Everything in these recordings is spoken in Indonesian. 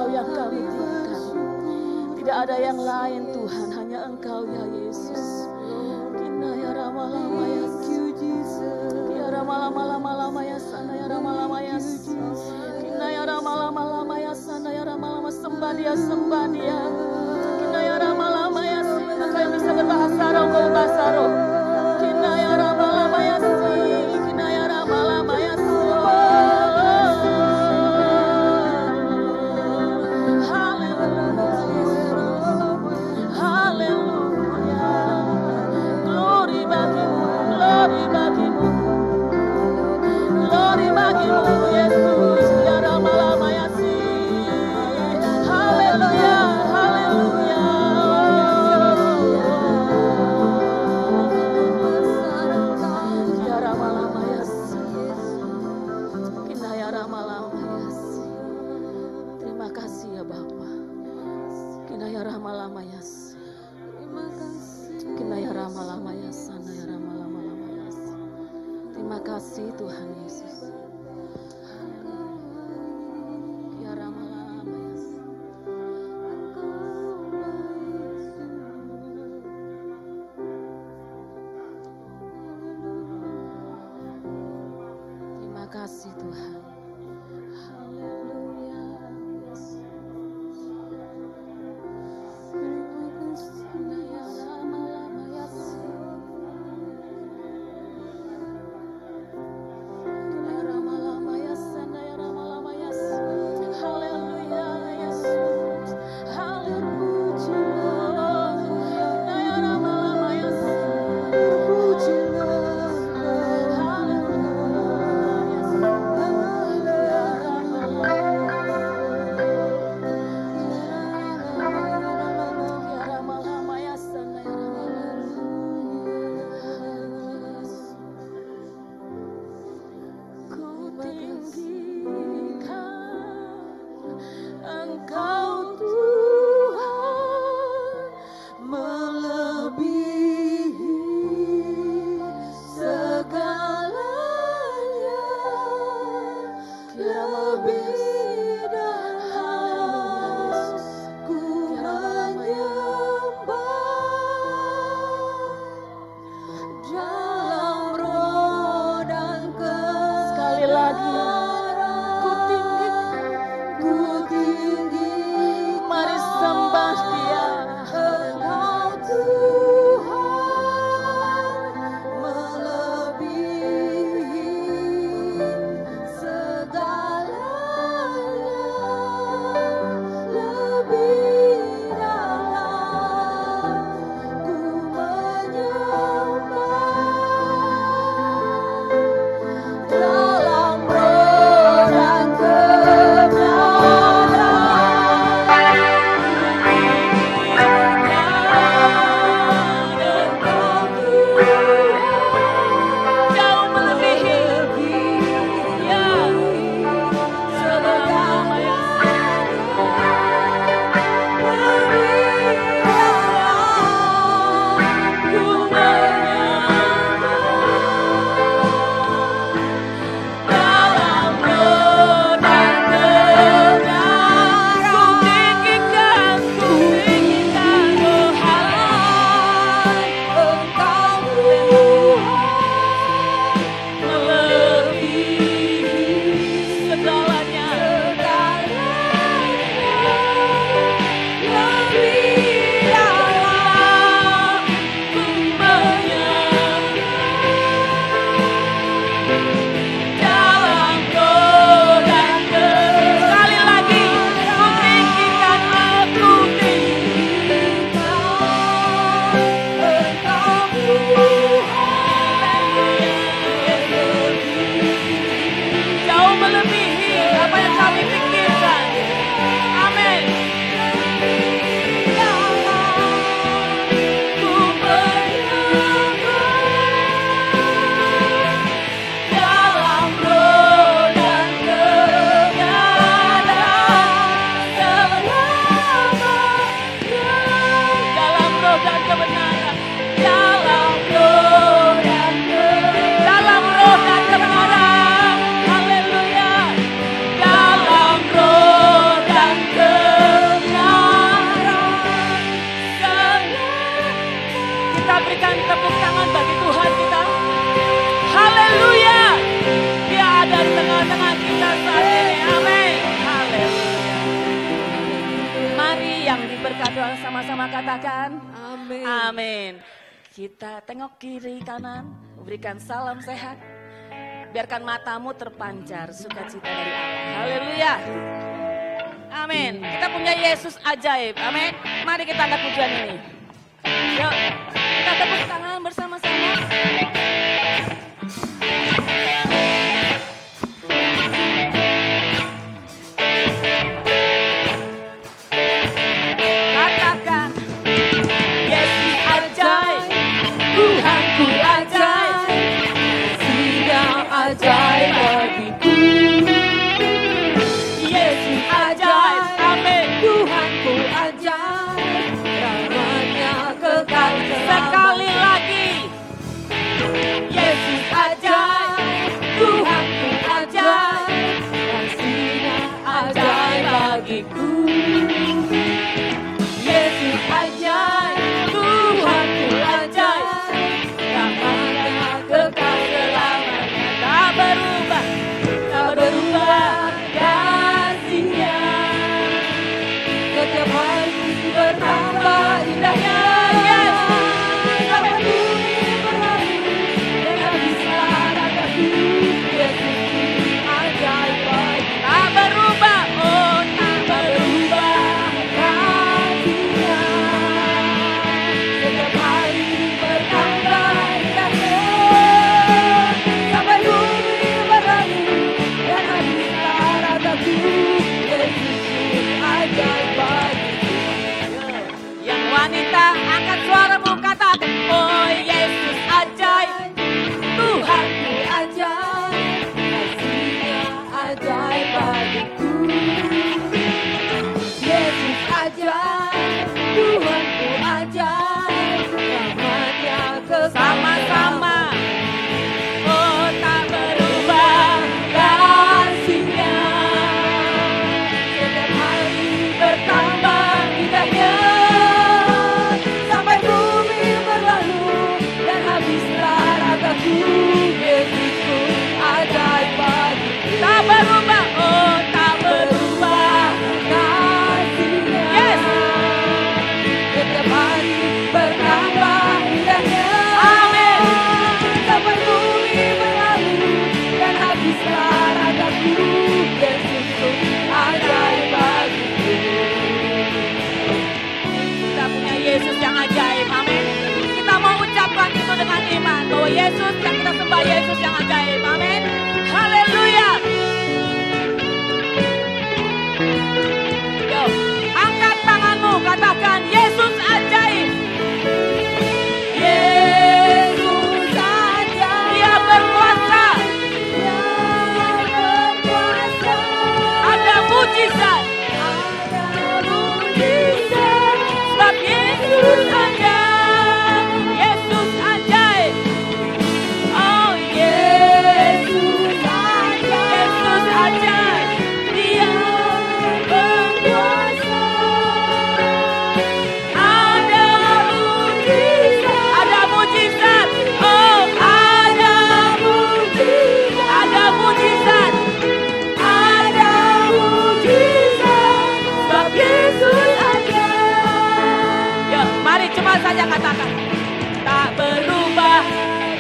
yang kami tinggal. Tidak ada yang lain Tuhan, hanya Engkau ya Yesus. Kina ya rama lama ya ya rama lama lama lama ya sana ya rama lama ya kina ya rama lama lama ya sana ya rama lama sembah dia kina ya rama lama ya Engkau yang bisa berbahasa roh kau bahasa roh. Kina ya rama lama ya kina ya rama lama ya kasih Tuhan. Haleluya. bersama-sama katakan Amin. amin. Kita tengok kiri kanan, berikan salam sehat. Biarkan matamu terpancar sukacita dari Allah. Haleluya. Amin. Kita punya Yesus ajaib. Amin. Mari kita angkat pujian ini. Yuk, kita tepuk tangan bersama-sama. Katakan, Yesus ajaib, Tuhanku ajaib, Kasih-Nya ajaib bagiku. Yesus ajaib, amin. Tuhanku ajaib, rahmat-Nya kekal Sekali selamanya. lagi, Yesus ajaib, Tuhanku ajaib, kasih-Nya ajaib bagiku. Yesus ajaib, Tuhanku ajaib, rahmat-Nya kekal selamanya. tak berubah, Tak berubah kasih-Nya, setiap hari bertambah indahnya. Sampai bumi berlalu dan habislah ragaku. Yesus ajaib bagiku. tak berubah, oh tak berubah. Kasih-Nya, setiap hari bertambah indahnya. Sampai bumi berlalu dan habislah ragaku. Yesus ajaib bagiku. Yang wanita angkat suaramu katakan, oh Yesus ajaib, Tuhanku ajaib, kasih-Nya ajaib bagiku. Yesus ajaib, Tuhanku ajaib, rahmat-Nya kekal sama-sama. selamanya. Oh tak berubah, Kasih-Nya, setiap hari bertambah indahnya. Sampai bumi berlalu dan habislah ragaku. Yesusku ajaib bagiku. tak berubah, oh tak berubah. Kasih-Nya, Yes. setiap hari bertambah indahnya. Amin. Sampai bumi berlalu dan habislah ragaku. Yesusku ajaib bagiku. Kita punya Yesus yang ajaib, amin. Kita mau ucapkan itu dengan iman bahwa Yesus yang kita sembah, Yesus yang ajaib, amin. Haleluya. Yo, angkat tanganmu, katakan Yesus ajaib. Yesus ajaib, Dia berkuasa, Dia berkuasa. ada mujizat, Ada mujizat, sebab Yesus ajaib. Yesus ajaib. Oh Yesus ajaib, Yesus ajaib. Dia berkuasa. ada Mujizat, ada mujizat. Oh, ada mujizat, ada mujizat. ada mujizat, sebab Yesus ajaib. Ya, mari cuma saja katakan tak berubah.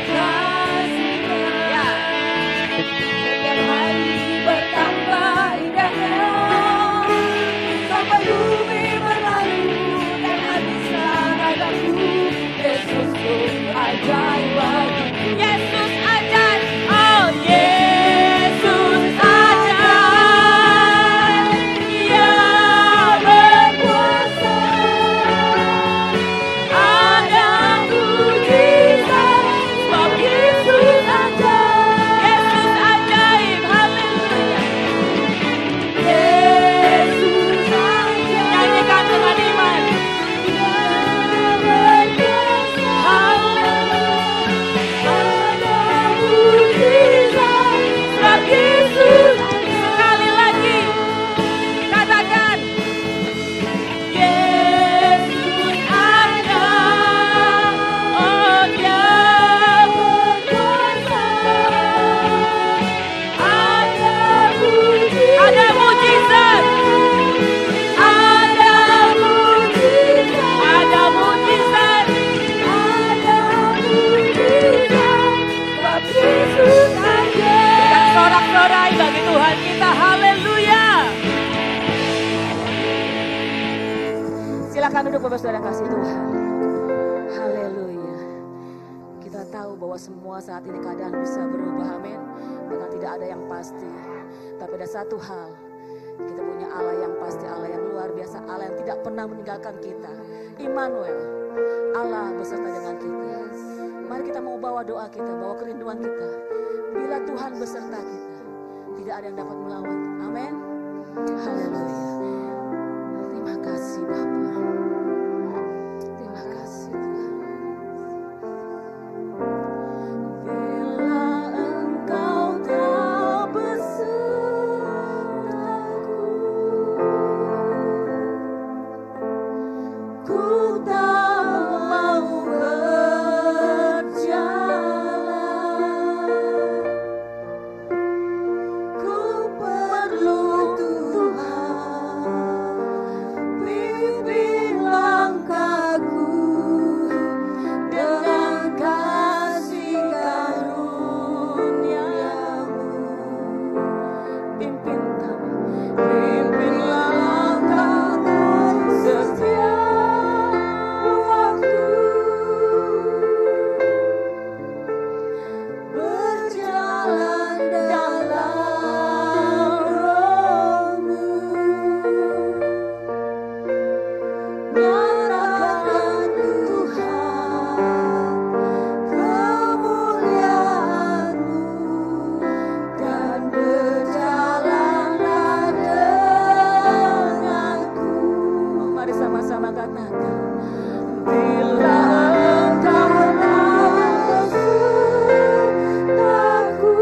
Kasih-Nya, Ya, setiap hari bertambah indahnya. Sampai bumi berlalu dan habislah ragaku. Yesusku ajaib bagiku. Yesus ajaib. Oh, Yesus ajaib. Dia Berkuasa, ada Silakan duduk Bapak Saudara yang kasih Tuhan. Haleluya. Kita tahu bahwa semua saat ini keadaan bisa berubah, amin. Bahkan tidak ada yang pasti. Tapi ada satu hal, kita punya Allah yang pasti, Allah yang luar biasa, Allah yang tidak pernah meninggalkan kita. Immanuel, Allah beserta dengan kita. Mari kita mau bawa doa kita, bawa kerinduan kita. Bila Tuhan beserta kita, tidak ada yang dapat melawan kita. Amin. Haleluya. Terima kasih Bapa. Terima kasih Tuhan. Bila Engkau tak besertaku, ku tak mau berjalan. Ku perlu Tuhan, pimpin langkahku dengan kasih karunia-Mu. Pimpin kami, pimpinlah langkahku setiap waktu, berjalan dalam Roh-Mu. Nyatakan Tuhan kemuliaan-Mu dan berjalanlah denganku. Mari sama-sama katakan, bila Engkau tak besertaku,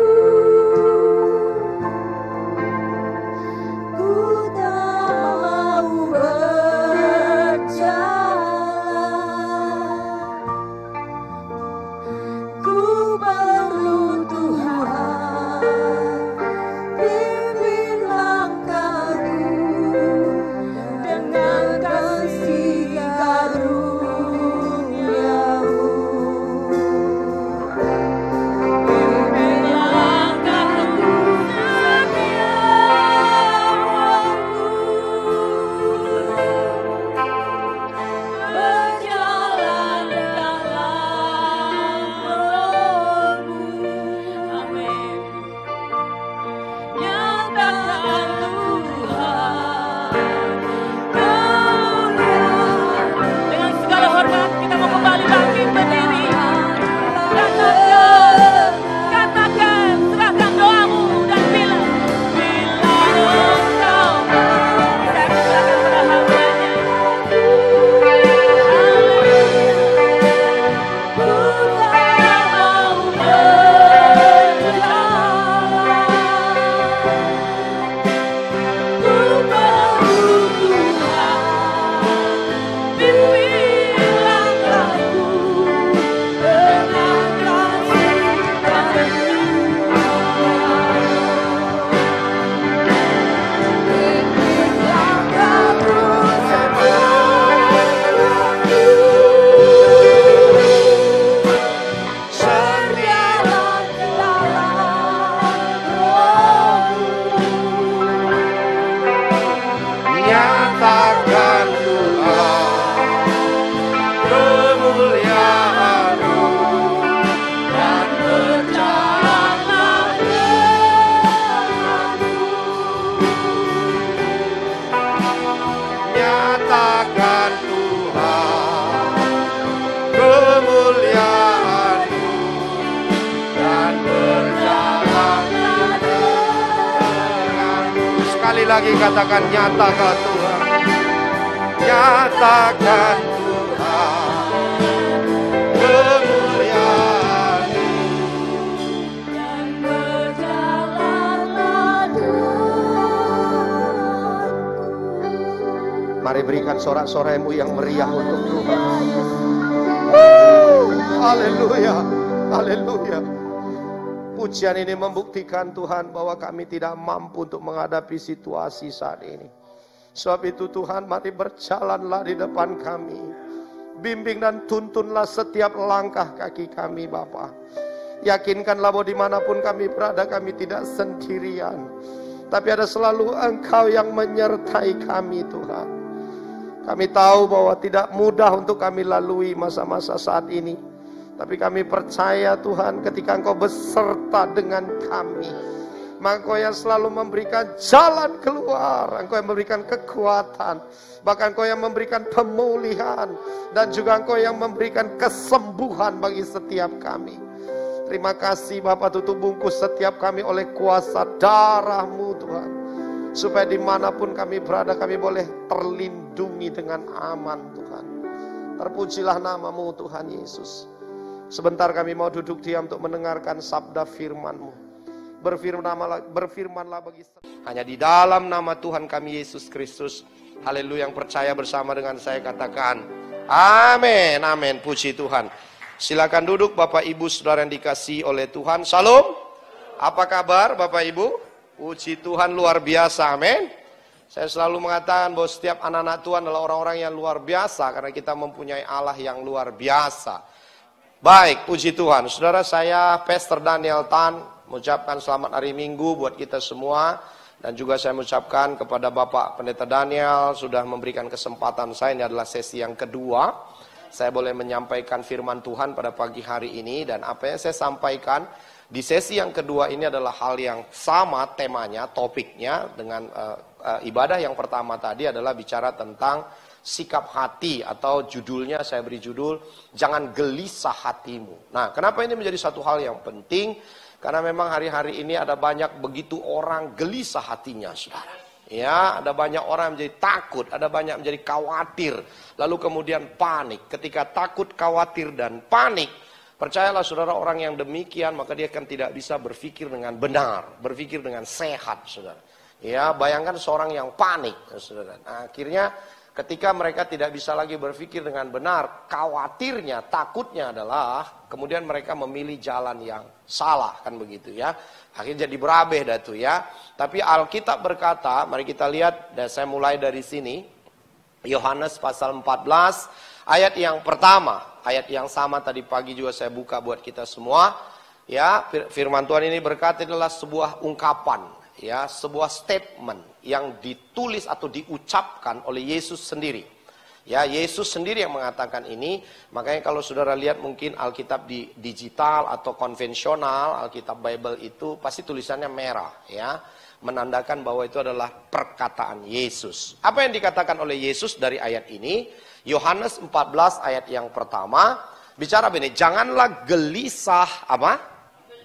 ku tak mau berjalan. Ku perlu Tuhan, pimpin langkahku dengan kasih karunia-Mu. Pimpin langkahku setiap waktu, berjalan dalam Roh-Mu. Amin. Nyatakan Tuhan kemuliaan. Dengan segala hormat kita mau kembali bangkit berdiri. Katakan, serahkan doamu dan bilang, bila Engkau bisa silakan pada hambanya. Ku tak mau berjalan. Ku perlu Tuhan, pimpin langkahku dengan kasih pimpin langkahku berjalan dalam Roh-Mu. Nyatakan Tuhan kemuliaan-Mu dan berjalanlah denganku. Nyatakan Tuhan kemuliaan-Mu dan berjalanlah denganku. Sekali lagi katakan, nyatakan Tuhan. Nyatakan Tuhan kemuliaan-Mu. Dan berjalanlah denganku. Mari berikan sorak-sorai-Mu yang meriah untuk Tuhan. Haleluya, haleluya. Pujian ini membuktikan Tuhan bahwa kami tidak mampu untuk menghadapi situasi saat ini. Sebab itu Tuhan, mari berjalanlah di depan kami. Bimbing dan tuntunlah setiap langkah kaki kami Bapa. Yakinkanlah bahwa dimanapun kami berada, kami tidak sendirian. Tapi ada selalu Engkau yang menyertai kami Tuhan. Kami tahu bahwa tidak mudah untuk kami lalui masa-masa saat ini. Tapi kami percaya Tuhan, ketika Engkau beserta dengan kami, maka Engkau yang selalu memberikan jalan keluar, Engkau yang memberikan kekuatan, bahkan Engkau yang memberikan pemulihan, dan juga Engkau yang memberikan kesembuhan bagi setiap kami. Terima kasih Bapa, tutup bungkus setiap kami oleh kuasa darah-Mu Tuhan, supaya dimanapun kami berada, kami boleh terlindungi dengan aman Tuhan. Terpujilah nama-Mu Tuhan Yesus. Sebentar kami mau duduk diam untuk mendengarkan sabda firman-Mu. Berfirmanlah bagi hanya di dalam nama Tuhan kami Yesus Kristus. Haleluya, yang percaya bersama dengan saya katakan amin, amin, puji Tuhan. Silakan duduk Bapak Ibu Saudara yang dikasihi oleh Tuhan. Salam. Apa kabar Bapak Ibu? Puji Tuhan, luar biasa, amin. Saya selalu mengatakan bahwa setiap anak-anak Tuhan adalah orang-orang yang luar biasa, karena kita mempunyai Allah yang luar biasa. Baik, puji Tuhan. Saudara, saya Pastor Daniel Tan mengucapkan selamat hari Minggu buat kita semua. Dan juga saya mengucapkan kepada Bapak Pendeta Daniel sudah memberikan kesempatan saya. Ini adalah sesi yang kedua. Saya boleh menyampaikan firman Tuhan pada pagi hari ini. Dan apa yang saya sampaikan di sesi yang kedua ini adalah hal yang sama temanya, topiknya dengan ibadah yang pertama tadi adalah bicara tentang sikap hati, atau judulnya saya beri judul jangan gelisah hatimu. Nah, kenapa ini menjadi satu hal yang penting? Karena memang hari-hari ini ada banyak begitu orang gelisah hatinya, saudara. Ya, ada banyak orang yang menjadi takut, ada banyak menjadi khawatir, lalu kemudian panik. Ketika takut, khawatir, dan panik, percayalah saudara, orang yang demikian maka dia akan tidak bisa berpikir dengan benar, berpikir dengan sehat, saudara. Ya, bayangkan seorang yang panik, saudara. Nah, akhirnya ketika mereka tidak bisa lagi berpikir dengan benar, khawatirnya, takutnya adalah kemudian mereka memilih jalan yang salah, kan begitu ya. Akhirnya jadi berabe dah tuh ya. Tapi Alkitab berkata, mari kita lihat, dan saya mulai dari sini. Yohanes pasal 14, ayat yang pertama, ayat yang sama tadi pagi juga saya buka buat kita semua. Ya, firman Tuhan ini berkata adalah sebuah ungkapan, ya, sebuah statement yang ditulis atau diucapkan oleh Yesus sendiri. Ya, Yesus sendiri yang mengatakan ini. Makanya kalau saudara lihat mungkin Alkitab di digital atau konvensional, Alkitab Bible itu pasti tulisannya merah, ya, menandakan bahwa itu adalah perkataan Yesus. Apa yang dikatakan oleh Yesus dari ayat ini? Yohanes 14 ayat yang pertama bicara begini, janganlah gelisah apa?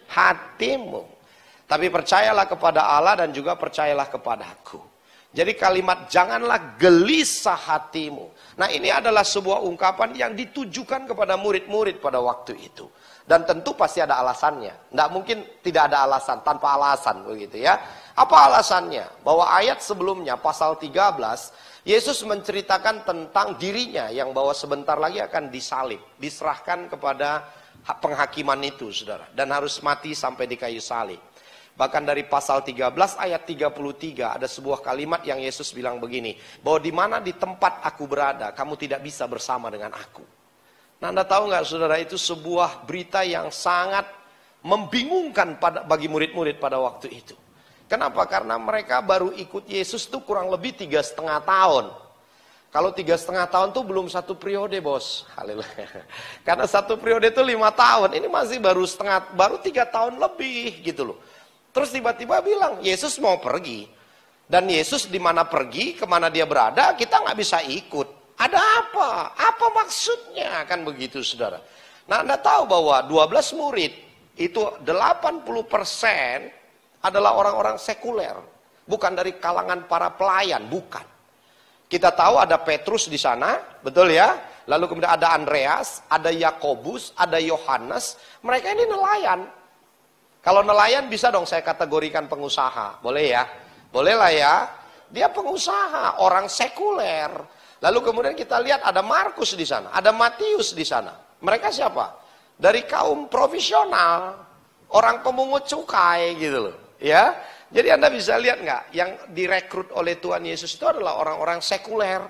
Hatimu. Tapi percayalah kepada Allah dan juga percayalah kepadaku. Jadi kalimat janganlah gelisah hatimu. Nah, ini adalah sebuah ungkapan yang ditujukan kepada murid-murid pada waktu itu. Dan tentu pasti ada alasannya. Tidak mungkin tidak ada alasan, tanpa alasan begitu ya. Apa alasannya? Bahwa ayat sebelumnya pasal 13, Yesus menceritakan tentang dirinya yang bahwa sebentar lagi akan disalib, diserahkan kepada penghakiman itu, saudara. Dan harus mati sampai di kayu salib. Bahkan dari pasal 13 ayat 33 ada sebuah kalimat yang Yesus bilang begini, bahwa di mana di tempat aku berada, kamu tidak bisa bersama dengan aku. Nah, Anda tahu nggak saudara, itu sebuah berita yang sangat membingungkan bagi murid-murid pada waktu itu. Kenapa? Karena mereka baru ikut Yesus itu kurang lebih 3,5 tahun. Kalau 3,5 tahun tuh belum satu periode, bos. Haleluya. Karena satu periode itu 5 tahun, ini masih baru 3 tahun lebih gitu loh. Terus tiba-tiba bilang, Yesus mau pergi. Dan Yesus di mana pergi, kemana dia berada, kita nggak bisa ikut. Ada apa? Apa maksudnya? Kan begitu, saudara. Nah, Anda tahu bahwa 12 murid, itu 80% adalah orang-orang sekuler. Bukan dari kalangan para pelayan, bukan. Kita tahu ada Petrus di sana, betul ya? Lalu kemudian ada Andreas, ada Yakobus, ada Yohanes. Mereka ini nelayan. Kalau nelayan bisa dong saya kategorikan pengusaha. Boleh ya? Boleh lah ya. Dia pengusaha, orang sekuler. Lalu kemudian kita lihat ada Markus di sana, ada Matius di sana. Mereka siapa? Dari kaum profesional, orang pemungut cukai gitu loh. Ya, jadi Anda bisa lihat nggak? Yang direkrut oleh Tuhan Yesus itu adalah orang-orang sekuler.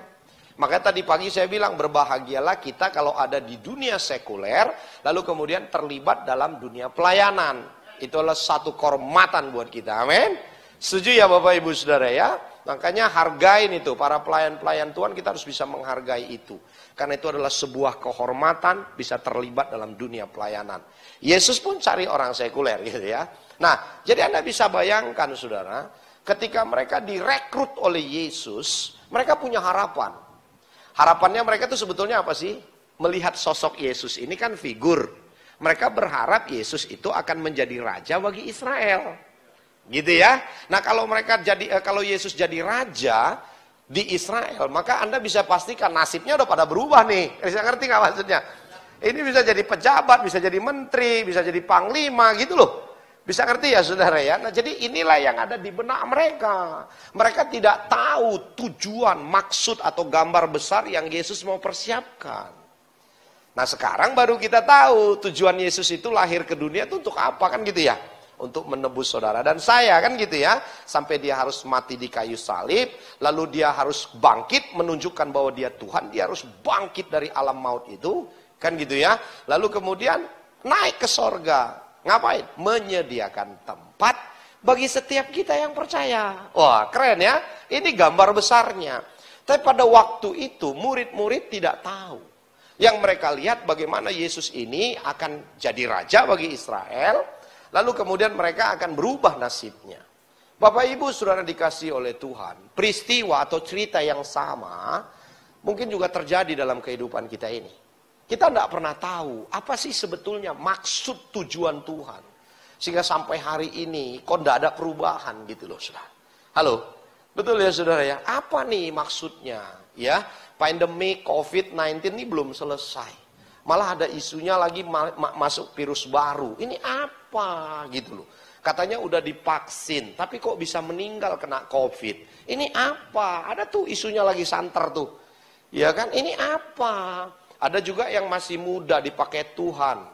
Makanya tadi pagi saya bilang berbahagialah kita kalau ada di dunia sekuler, lalu kemudian terlibat dalam dunia pelayanan. Itu adalah satu kehormatan buat kita, amin. Setuju ya Bapak Ibu Saudara ya? Makanya hargain itu, para pelayan-pelayan Tuhan kita harus bisa menghargai itu. Karena itu adalah sebuah kehormatan bisa terlibat dalam dunia pelayanan. Yesus pun cari orang sekuler gitu ya. Nah, jadi Anda bisa bayangkan saudara, ketika mereka direkrut oleh Yesus, mereka punya harapan. Harapannya mereka itu sebetulnya apa sih? Melihat sosok Yesus ini kan figur. Mereka berharap Yesus itu akan menjadi raja bagi Israel. Gitu ya. Nah, kalau Yesus jadi raja di Israel, maka Anda bisa pastikan nasibnya udah pada berubah nih. Bisa ngerti nggak maksudnya? Ini bisa jadi pejabat, bisa jadi menteri, bisa jadi panglima gitu loh. Bisa ngerti ya saudara ya? Nah, jadi inilah yang ada di benak mereka. Mereka tidak tahu tujuan, maksud atau gambar besar yang Yesus mau persiapkan. Nah, sekarang baru kita tahu tujuan Yesus itu lahir ke dunia itu untuk apa kan gitu ya? Untuk menebus saudara dan saya kan gitu ya. Sampai dia harus mati di kayu salib, lalu dia harus bangkit menunjukkan bahwa dia Tuhan, dia harus bangkit dari alam maut itu, kan gitu ya. Lalu kemudian naik ke sorga. Ngapain? Menyediakan tempat bagi setiap kita yang percaya. Wah, keren ya. Ini gambar besarnya. Tapi pada waktu itu murid-murid tidak tahu. Yang mereka lihat bagaimana Yesus ini akan jadi raja bagi Israel. Lalu kemudian mereka akan berubah nasibnya. Bapak Ibu saudara dikasih oleh Tuhan, peristiwa atau cerita yang sama mungkin juga terjadi dalam kehidupan kita ini. Kita tidak pernah tahu apa sih sebetulnya maksud tujuan Tuhan. Sehingga sampai hari ini kok tidak ada perubahan gitu loh saudara. Halo, betul ya saudara ya? Apa nih maksudnya? Ya, pandemi COVID-19 ini belum selesai. Malah ada isunya lagi masuk virus baru. Ini apa gitu loh. Katanya udah divaksin, tapi kok bisa meninggal kena COVID. Ini apa? Ada tuh isunya lagi santer tuh. Ya kan? Ini apa? Ada juga yang masih muda dipakai Tuhan.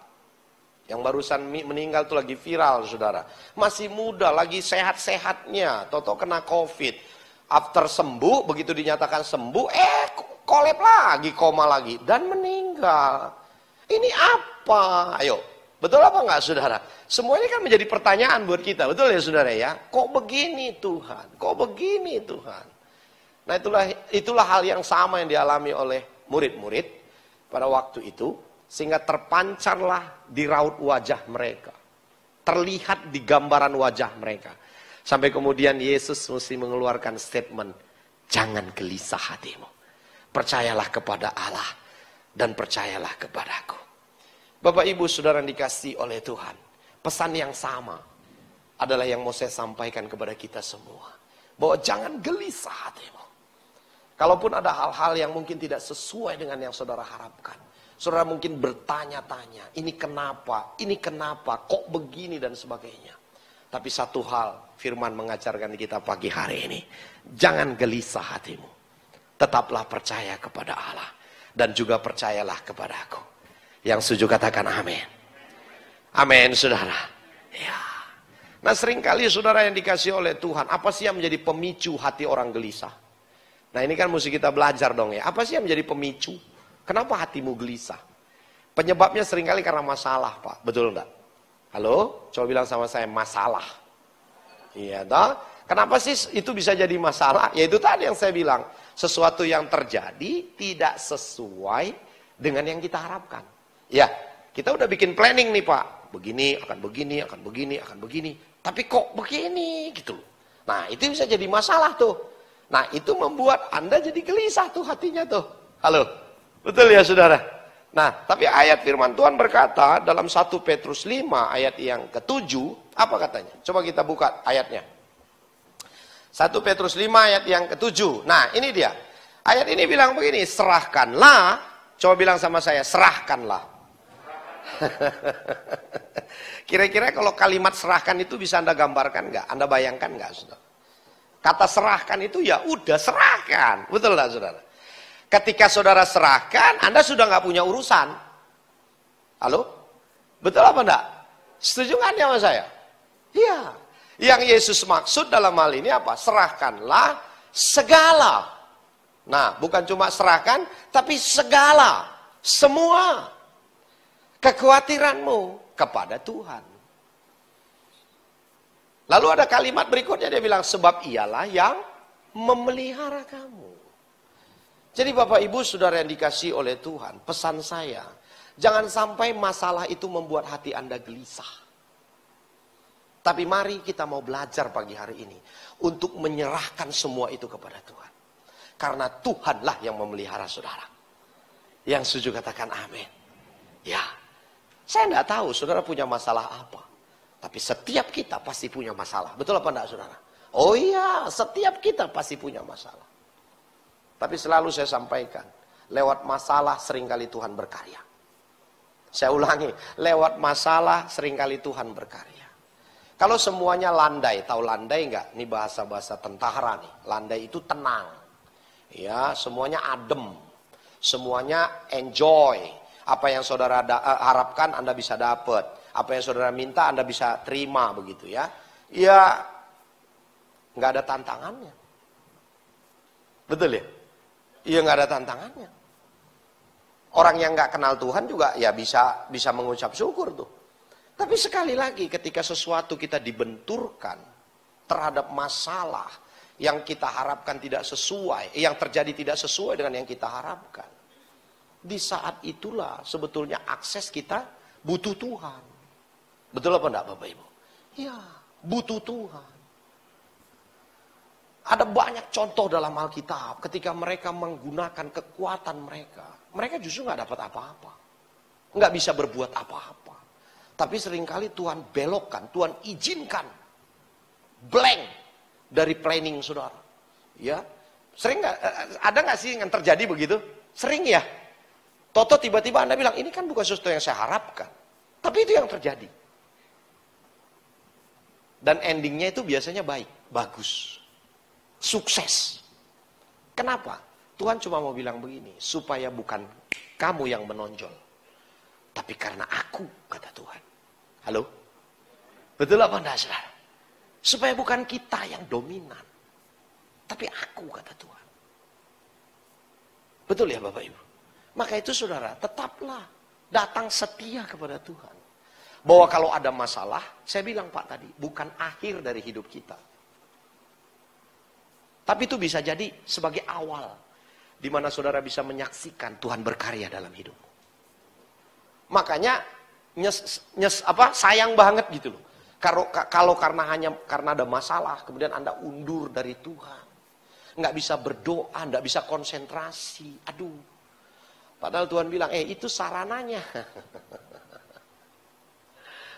Yang barusan meninggal tuh lagi viral saudara. Masih muda, lagi sehat-sehatnya. Toto kena COVID. After sembuh, begitu dinyatakan sembuh, kolep lagi, koma lagi. Dan meninggal. Ini apa? Ayo, betul apa enggak saudara? Semua ini kan menjadi pertanyaan buat kita, betul ya saudara ya? Kok begini Tuhan? Kok begini Tuhan? Nah itulah hal yang sama yang dialami oleh murid-murid pada waktu itu. Sehingga terpancarlah di raut wajah mereka. Terlihat di gambaran wajah mereka. Sampai kemudian Yesus mesti mengeluarkan statement, jangan gelisah hatimu. Percayalah kepada Allah. Dan percayalah kepadaku. Bapak Ibu saudara yang dikasih oleh Tuhan. Pesan yang sama adalah yang mau saya sampaikan kepada kita semua. Bahwa jangan gelisah hatimu. Kalaupun ada hal-hal yang mungkin tidak sesuai dengan yang saudara harapkan. Saudara mungkin bertanya-tanya. Ini kenapa, kok begini dan sebagainya. Tapi satu hal firman mengajarkan kita pagi hari ini. Jangan gelisah hatimu. Tetaplah percaya kepada Allah. Dan juga percayalah kepadaku. Yang setuju katakan amin. Amin saudara. Ya. Nah seringkali saudara yang dikasih oleh Tuhan, apa sih yang menjadi pemicu hati orang gelisah? Nah ini kan mesti kita belajar dong ya. Apa sih yang menjadi pemicu? Kenapa hatimu gelisah? Penyebabnya seringkali karena masalah Pak. Betul enggak? Halo? Coba bilang sama saya, masalah. Iya toh? Kenapa sih itu bisa jadi masalah? Ya itu tadi yang saya bilang. Sesuatu yang terjadi tidak sesuai dengan yang kita harapkan. Ya, kita udah bikin planning nih Pak. Begini, akan begini, akan begini, akan begini. Tapi kok begini gitu loh. Nah itu bisa jadi masalah tuh. Nah itu membuat Anda jadi gelisah tuh hatinya tuh. Halo, betul ya saudara? Nah tapi ayat firman Tuhan berkata dalam 1 Petrus 5 ayat yang ke-7. Apa katanya? Coba kita buka ayatnya. 1 Petrus 5 ayat yang ke-7. Nah ini dia. Ayat ini bilang begini. Serahkanlah. Coba bilang sama saya. Serahkanlah. Kira-kira kalau kalimat serahkan itu bisa Anda gambarkan nggak? Anda bayangkan nggak saudara? Kata serahkan itu ya udah serahkan. Betul nggak saudara? Ketika saudara serahkan, Anda sudah nggak punya urusan. Halo? Betul apa enggak? Setuju nggak sama saya? Iya. Yang Yesus maksud dalam hal ini apa? Serahkanlah segala. Nah, bukan cuma serahkan, tapi segala. Semua. Kekhawatiranmu kepada Tuhan. Lalu ada kalimat berikutnya dia bilang, sebab ialah yang memelihara kamu. Jadi Bapak Ibu Saudara yang dikasihi oleh Tuhan, pesan saya, jangan sampai masalah itu membuat hati Anda gelisah. Tapi mari kita mau belajar pagi hari ini untuk menyerahkan semua itu kepada Tuhan. Karena Tuhanlah yang memelihara saudara. Yang setuju katakan amin. Ya, saya tidak tahu saudara punya masalah apa. Tapi setiap kita pasti punya masalah. Betul apa enggak saudara? Oh iya, setiap kita pasti punya masalah. Tapi selalu saya sampaikan, lewat masalah seringkali Tuhan berkarya. Saya ulangi, lewat masalah seringkali Tuhan berkarya. Kalau semuanya landai, tahu landai enggak? Ini bahasa-bahasa tentara nih. Landai itu tenang. Ya, semuanya adem. Semuanya enjoy. Apa yang saudara harapkan Anda bisa dapat. Apa yang saudara minta Anda bisa terima begitu ya. Ya, enggak ada tantangannya. Betul ya? Iya, enggak ada tantangannya. Orang yang enggak kenal Tuhan juga ya bisa mengucap syukur tuh. Tapi sekali lagi ketika sesuatu kita dibenturkan terhadap masalah yang kita harapkan tidak sesuai, yang terjadi tidak sesuai dengan yang kita harapkan. Di saat itulah sebetulnya akses kita butuh Tuhan. Betul apa enggak Bapak Ibu? Ya, butuh Tuhan. Ada banyak contoh dalam Alkitab ketika mereka menggunakan kekuatan mereka. Mereka justru nggak dapat apa-apa. Nggak bisa berbuat apa-apa. Tapi seringkali Tuhan belokkan, Tuhan izinkan blank dari planning saudara. Ya, sering nggak? Ada nggak sih yang terjadi begitu? Sering ya. Toto tiba-tiba Anda bilang ini kan bukan sesuatu yang saya harapkan, tapi itu yang terjadi. Dan endingnya itu biasanya baik, bagus, sukses. Kenapa? Tuhan cuma mau bilang begini, supaya bukan kamu yang menonjol, tapi karena aku, kata Tuhan. Halo? Betul apa enggak saudara? Supaya bukan kita yang dominan, tapi aku, kata Tuhan. Betul ya Bapak Ibu? Maka itu saudara, tetaplah datang setia kepada Tuhan. Bahwa kalau ada masalah, saya bilang Pak tadi, bukan akhir dari hidup kita. Tapi itu bisa jadi sebagai awal, di mana saudara bisa menyaksikan Tuhan berkarya dalam hidupmu. Makanya sayang banget gitu loh. Kalau karena ada masalah, kemudian Anda undur dari Tuhan, nggak bisa berdoa, nggak bisa konsentrasi. Aduh, padahal Tuhan bilang, itu sarananya.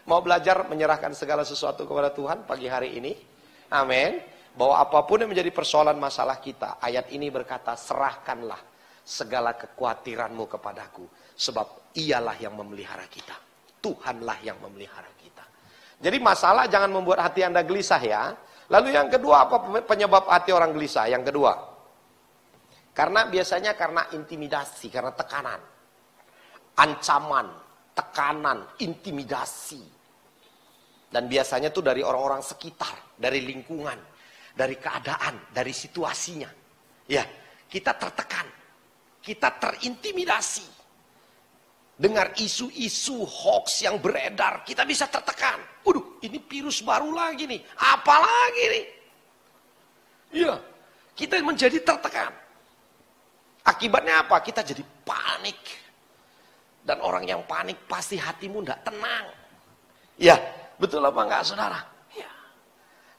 Mau belajar menyerahkan segala sesuatu kepada Tuhan pagi hari ini? Amin. Bahwa apapun yang menjadi persoalan masalah kita, ayat ini berkata, serahkanlah segala kekhawatiranmu kepadaku, sebab ialah yang memelihara kita. Tuhanlah yang memelihara kita. Jadi masalah jangan membuat hati Anda gelisah ya. Lalu yang kedua, apa penyebab hati orang gelisah? Yang kedua, biasanya karena intimidasi, karena tekanan, ancaman, tekanan, intimidasi. Dan biasanya itu dari orang-orang sekitar, dari lingkungan, dari keadaan, dari situasinya. Ya, kita tertekan, kita terintimidasi. Dengar isu-isu hoax yang beredar, kita bisa tertekan. Waduh, ini virus baru lagi nih, apa lagi nih? Iya, kita menjadi tertekan. Akibatnya apa? Kita jadi panik. Dan orang yang panik pasti hatimu tidak tenang. Ya, betul apa enggak saudara? Ya.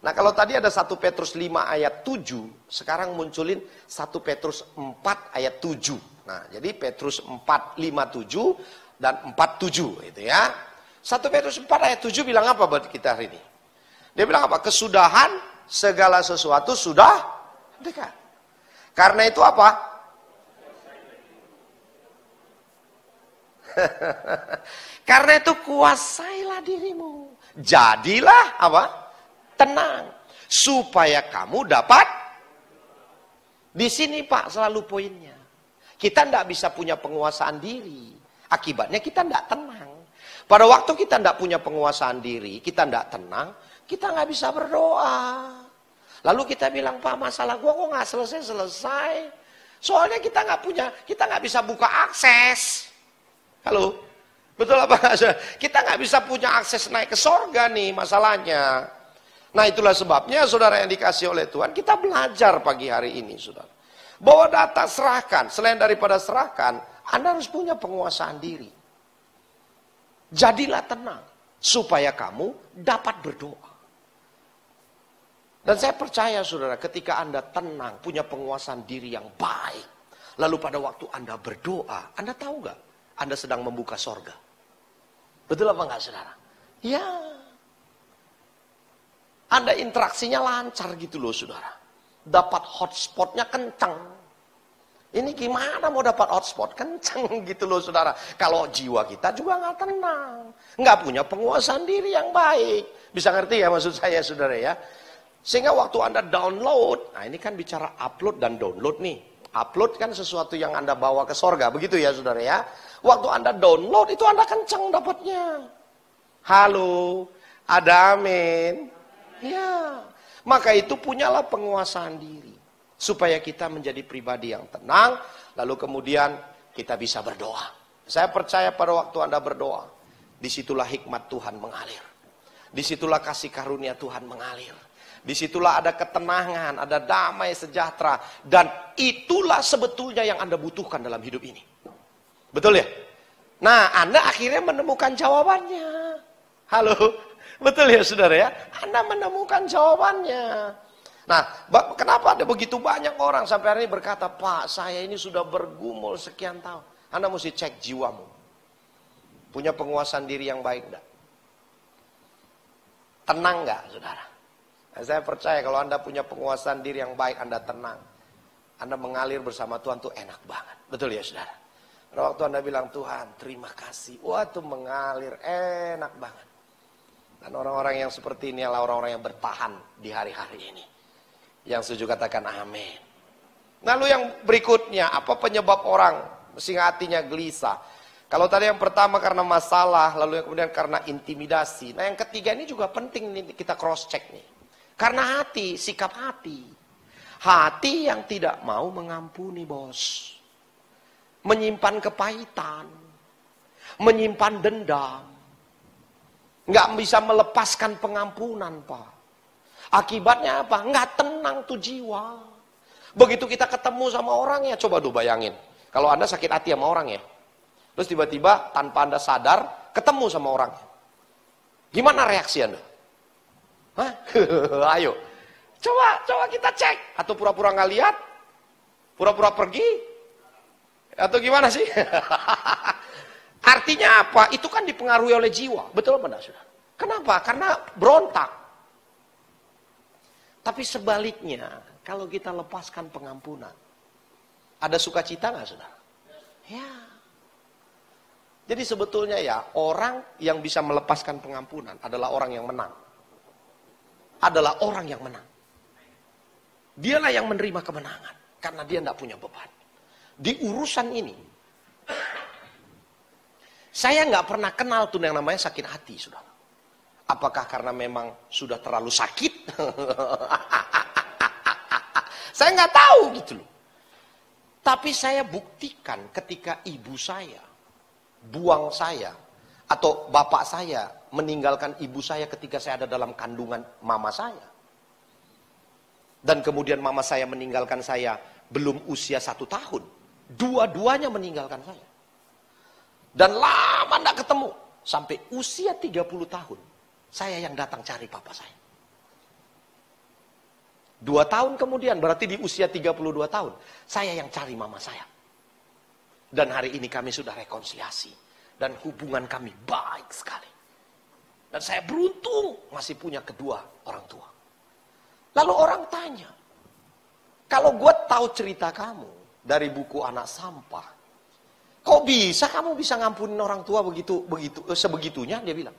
Nah kalau tadi ada 1 Petrus 5 ayat 7, sekarang munculin 1 Petrus 4 ayat 7. Nah jadi Petrus 4, 5, 7 dan 4, 7 itu ya. 1 Petrus 4 ayat 7 bilang apa buat kita hari ini? Dia bilang apa? Kesudahan segala sesuatu sudah dekat. Karena itu apa? Karena itu kuasailah dirimu. Jadilah apa? Tenang. Supaya kamu dapat. Di sini Pak selalu poinnya. Kita tidak bisa punya penguasaan diri. Akibatnya kita tidak tenang. Pada waktu kita tidak punya penguasaan diri, kita tidak tenang, kita nggak bisa berdoa. Lalu kita bilang, Pak masalah gua kok nggak selesai-selesai. Soalnya kita nggak bisa buka akses. Halo, betul apa? Kita nggak bisa punya akses naik ke sorga nih masalahnya. Nah itulah sebabnya saudara yang dikasih oleh Tuhan, kita belajar pagi hari ini saudara. Bawa data, serahkan. Selain daripada serahkan, Anda harus punya penguasaan diri. Jadilah tenang, supaya kamu dapat berdoa. Dan saya percaya saudara, ketika Anda tenang, punya penguasaan diri yang baik. Lalu pada waktu Anda berdoa, Anda tahu gak? Anda sedang membuka sorga. Betul apa enggak saudara? Ya. Anda interaksinya lancar gitu loh saudara. Dapat hotspotnya kencang. Ini gimana mau dapat hotspot? Kencang gitu loh saudara. Kalau jiwa kita juga nggak tenang. Nggak punya penguasaan diri yang baik. Bisa ngerti ya maksud saya saudara ya? Sehingga waktu Anda download, nah ini kan bicara upload dan download nih. Upload kan sesuatu yang Anda bawa ke sorga, begitu ya saudara ya. Waktu Anda download itu Anda kencang dapatnya. Halo, ada amin. Ya, maka itu punyalah penguasaan diri. Supaya kita menjadi pribadi yang tenang, lalu kemudian kita bisa berdoa. Saya percaya pada waktu Anda berdoa, disitulah hikmat Tuhan mengalir. Disitulah kasih karunia Tuhan mengalir. Disitulah ada ketenangan, ada damai sejahtera. Dan itulah sebetulnya yang Anda butuhkan dalam hidup ini. Betul ya? Nah, Anda akhirnya menemukan jawabannya. Halo, betul ya saudara ya? Anda menemukan jawabannya. Nah, kenapa ada begitu banyak orang sampai hari ini berkata, Pak, saya ini sudah bergumul sekian tahun. Anda mesti cek jiwamu. Punya penguasaan diri yang baik enggak? Tenang enggak, saudara? Nah, saya percaya kalau Anda punya penguasaan diri yang baik, Anda tenang. Anda mengalir bersama Tuhan tuh enak banget. Betul ya, saudara? Pada waktu Anda bilang, Tuhan, terima kasih. Wah, tuh mengalir, enak banget. Dan orang-orang yang seperti ini adalah orang-orang yang bertahan di hari-hari ini. Yang setuju katakan amin. Lalu yang berikutnya, apa penyebab orang sehingga hatinya gelisah? Kalau tadi yang pertama karena masalah, lalu yang kemudian karena intimidasi. Nah yang ketiga ini juga penting nih kita cross check nih. Karena hati, sikap hati. Hati yang tidak mau mengampuni bos. Menyimpan kepahitan. Menyimpan dendam. Nggak bisa melepaskan pengampunan Pak. Akibatnya apa? Nggak tenang tuh jiwa. Begitu kita ketemu sama orangnya, coba tuh bayangin. Kalau Anda sakit hati sama orang ya. Terus tiba-tiba tanpa Anda sadar, ketemu sama orangnya. Gimana reaksi Anda? Hah? Ayo. Coba kita cek. Atau pura-pura nggak lihat? Pura-pura pergi? Atau gimana sih? Artinya apa? Itu kan dipengaruhi oleh jiwa. Betul apa enggak, saudara? Kenapa? Karena berontak. Tapi sebaliknya, kalau kita lepaskan pengampunan, ada sukacita nggak, saudara? Ya. Jadi sebetulnya ya, orang yang bisa melepaskan pengampunan adalah orang yang menang. Adalah orang yang menang. Dialah yang menerima kemenangan, karena dia tidak punya beban. Di urusan ini, saya nggak pernah kenal tuh yang namanya sakit hati, saudara. Apakah karena memang sudah terlalu sakit? Saya nggak tahu gitu loh. Tapi saya buktikan ketika ibu saya buang saya atau bapak saya meninggalkan ibu saya ketika saya ada dalam kandungan mama saya. Dan kemudian mama saya meninggalkan saya belum usia 1 tahun. Dua-duanya meninggalkan saya. Dan lama nggak ketemu. Sampai usia 30 tahun. Saya yang datang cari papa saya. 2 tahun kemudian, berarti di usia 32 tahun, saya yang cari mama saya. Dan hari ini kami sudah rekonsiliasi. Dan hubungan kami baik sekali. Dan saya beruntung masih punya kedua orang tua. Lalu orang tanya, kalau gue tahu cerita kamu dari buku Anak Sampah, kok bisa kamu bisa ngampunin orang tua sebegitunya? Dia bilang.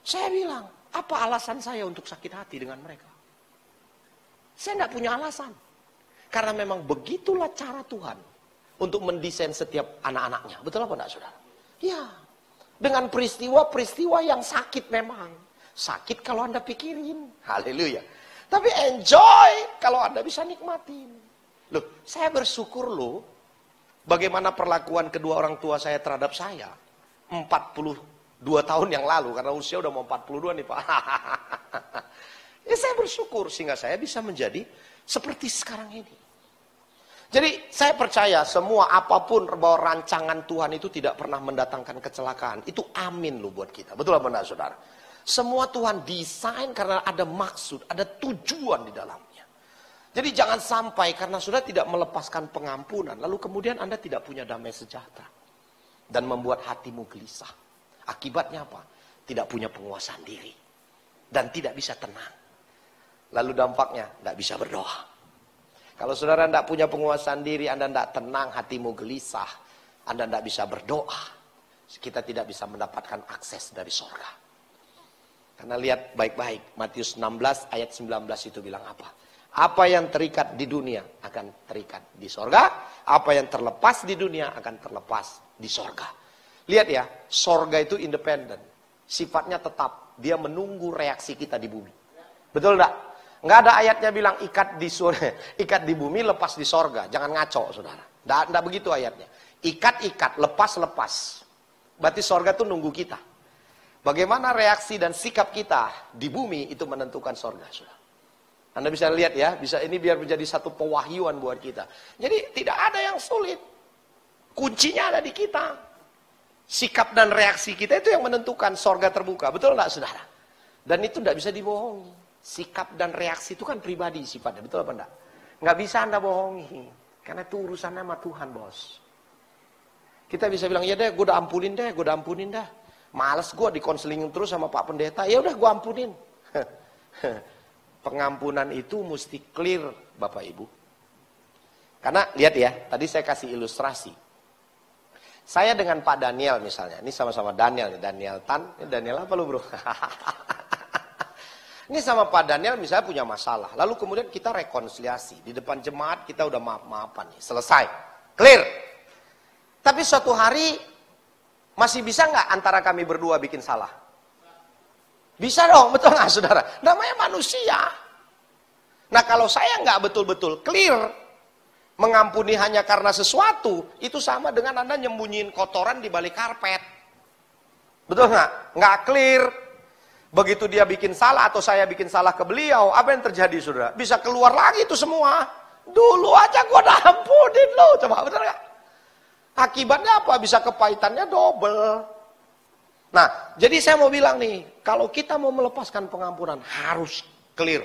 Saya bilang, apa alasan saya untuk sakit hati dengan mereka? Saya nggak punya alasan. Karena memang begitulah cara Tuhan untuk mendesain setiap anak-anaknya. Betul apa enggak, saudara? Ya, dengan peristiwa-peristiwa yang sakit memang. Sakit kalau Anda pikirin. Haleluya. Tapi enjoy kalau Anda bisa nikmatin. Loh, saya bersyukur loh, bagaimana perlakuan kedua orang tua saya terhadap saya. 42 tahun yang lalu, karena usia udah mau 42 nih Pak. Ya saya bersyukur sehingga saya bisa menjadi seperti sekarang ini. Jadi saya percaya semua apapun bahwa rancangan Tuhan itu tidak pernah mendatangkan kecelakaan. Itu amin loh buat kita. Betul apa enggak saudara? Semua Tuhan desain karena ada maksud, ada tujuan di dalamnya. Jadi jangan sampai karena sudah tidak melepaskan pengampunan, lalu kemudian Anda tidak punya damai sejahtera. Dan membuat hatimu gelisah. Akibatnya apa? Tidak punya penguasaan diri. Dan tidak bisa tenang. Lalu dampaknya, tidak bisa berdoa. Kalau saudara tidak punya penguasaan diri, Anda tidak tenang, hatimu gelisah. Anda tidak bisa berdoa. Kita tidak bisa mendapatkan akses dari sorga. Karena lihat baik-baik, Matius 16 ayat 19 itu bilang apa? Apa yang terikat di dunia akan terikat di sorga. Apa yang terlepas di dunia akan terlepas di sorga. Lihat ya, sorga itu independen. Sifatnya tetap. Dia menunggu reaksi kita di bumi. Betul enggak? Enggak ada ayatnya bilang ikat di bumi, lepas di sorga. Jangan ngaco, saudara. Enggak begitu ayatnya. Ikat, lepas. Berarti sorga itu nunggu kita. Bagaimana reaksi dan sikap kita di bumi itu menentukan sorga, saudara. Anda bisa lihat ya, ini biar menjadi satu pewahyuan buat kita. Jadi tidak ada yang sulit. Kuncinya ada di kita. Sikap dan reaksi kita itu yang menentukan sorga terbuka. Betul enggak, saudara? Dan itu tidak bisa dibohongi. Sikap dan reaksi itu kan pribadi sifatnya. Betul apa enggak? Nggak bisa Anda bohongi. Karena itu urusannya sama Tuhan, bos. Kita bisa bilang, ya deh, gue udah ampunin dah. Males gue dikonselingin terus sama Pak Pendeta. Ya udah, gue ampunin. Pengampunan itu mesti clear, Bapak Ibu. Karena lihat ya, tadi saya kasih ilustrasi. Saya dengan Pak Daniel misalnya. Ini sama-sama Daniel nih, Daniel Tan. Ini Daniel apa lu, bro? Ini sama Pak Daniel misalnya punya masalah. Lalu kemudian kita rekonsiliasi. Di depan jemaat kita udah maaf-maafan nih. Selesai. Clear. Tapi suatu hari masih bisa nggak antara kami berdua bikin salah? Bisa dong, betul nggak saudara? Namanya manusia. Nah kalau saya nggak betul-betul clear, mengampuni hanya karena sesuatu, itu sama dengan Anda nyembunyiin kotoran di balik karpet. Betul nggak? Nggak clear. Begitu dia bikin salah atau saya bikin salah ke beliau, apa yang terjadi saudara? Bisa keluar lagi itu semua. Dulu aja gua udah ampunin lo, coba betul nggak? Akibatnya apa? Bisa kepahitannya double. Nah, jadi saya mau bilang nih, kalau kita mau melepaskan pengampunan harus clear.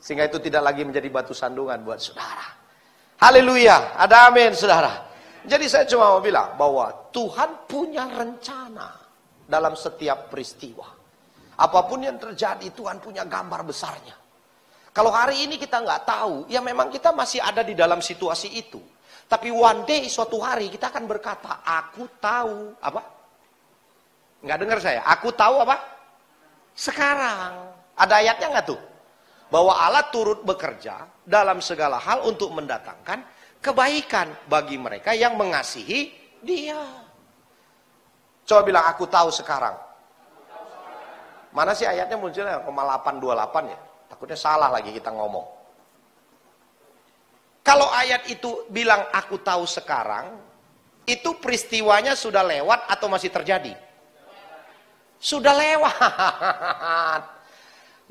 Sehingga itu tidak lagi menjadi batu sandungan buat saudara. Haleluya, ada amin saudara. Jadi saya cuma mau bilang bahwa Tuhan punya rencana dalam setiap peristiwa. Apapun yang terjadi, Tuhan punya gambar besarnya. Kalau hari ini kita nggak tahu, ya memang kita masih ada di dalam situasi itu. Tapi one day, suatu hari kita akan berkata, aku tahu apa? Nggak dengar saya. Aku tahu apa? Sekarang. Ada ayatnya nggak tuh? Bahwa Allah turut bekerja dalam segala hal untuk mendatangkan kebaikan bagi mereka yang mengasihi Dia. Coba bilang, aku tahu sekarang. Mana sih ayatnya munculnya? 828 ya. Takutnya salah lagi kita ngomong. Kalau ayat itu bilang aku tahu sekarang, itu peristiwanya sudah lewat atau masih terjadi? Sudah lewat.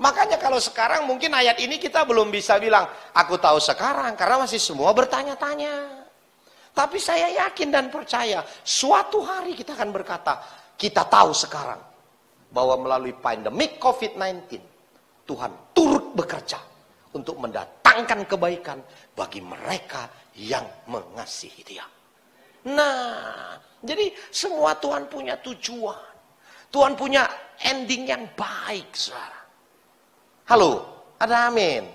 Makanya kalau sekarang mungkin ayat ini kita belum bisa bilang aku tahu sekarang karena masih semua bertanya-tanya. Tapi saya yakin dan percaya suatu hari kita akan berkata kita tahu sekarang bahwa melalui pandemik COVID-19 Tuhan turut bekerja untuk mendatangkan kebaikan bagi mereka yang mengasihi Dia. Nah, jadi semua Tuhan punya tujuan. Tuhan punya ending yang baik, saudara. Halo, ada amin.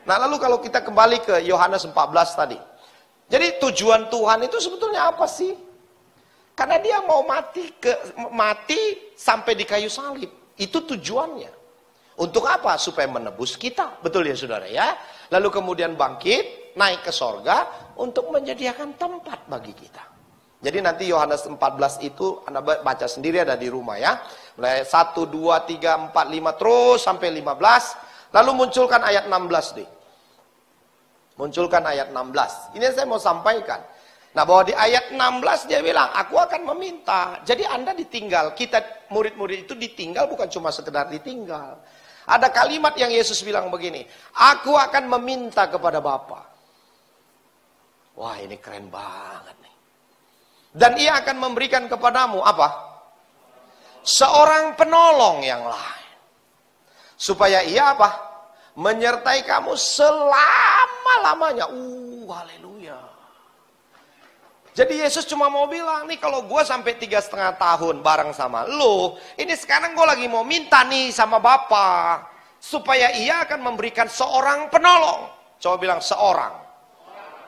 Nah, lalu kalau kita kembali ke Yohanes 14 tadi. Jadi tujuan Tuhan itu sebetulnya apa sih? Karena Dia mau mati sampai di kayu salib. Itu tujuannya. Untuk apa? Supaya menebus kita. Betul ya saudara ya? Lalu kemudian bangkit, naik ke sorga untuk menyediakan tempat bagi kita. Jadi nanti Yohanes 14 itu Anda baca sendiri ada di rumah ya. Mulai 1, 2, 3, 4, 5 terus sampai 15. Lalu munculkan ayat 16 deh. Munculkan ayat 16. Ini yang saya mau sampaikan. Nah bahwa di ayat 16 dia bilang, aku akan meminta. Jadi Anda ditinggal, kita murid-murid itu ditinggal bukan cuma sekedar ditinggal. Ada kalimat yang Yesus bilang begini, aku akan meminta kepada Bapa. Wah, ini keren banget nih. Dan ia akan memberikan kepadamu apa? Seorang penolong yang lain. Supaya ia apa? Menyertai kamu selama-lamanya. Haleluya. Jadi Yesus cuma mau bilang, nih kalau gue sampai 3,5 tahun bareng sama lo, ini sekarang gue lagi mau minta nih sama Bapa, supaya ia akan memberikan seorang penolong. Coba bilang seorang.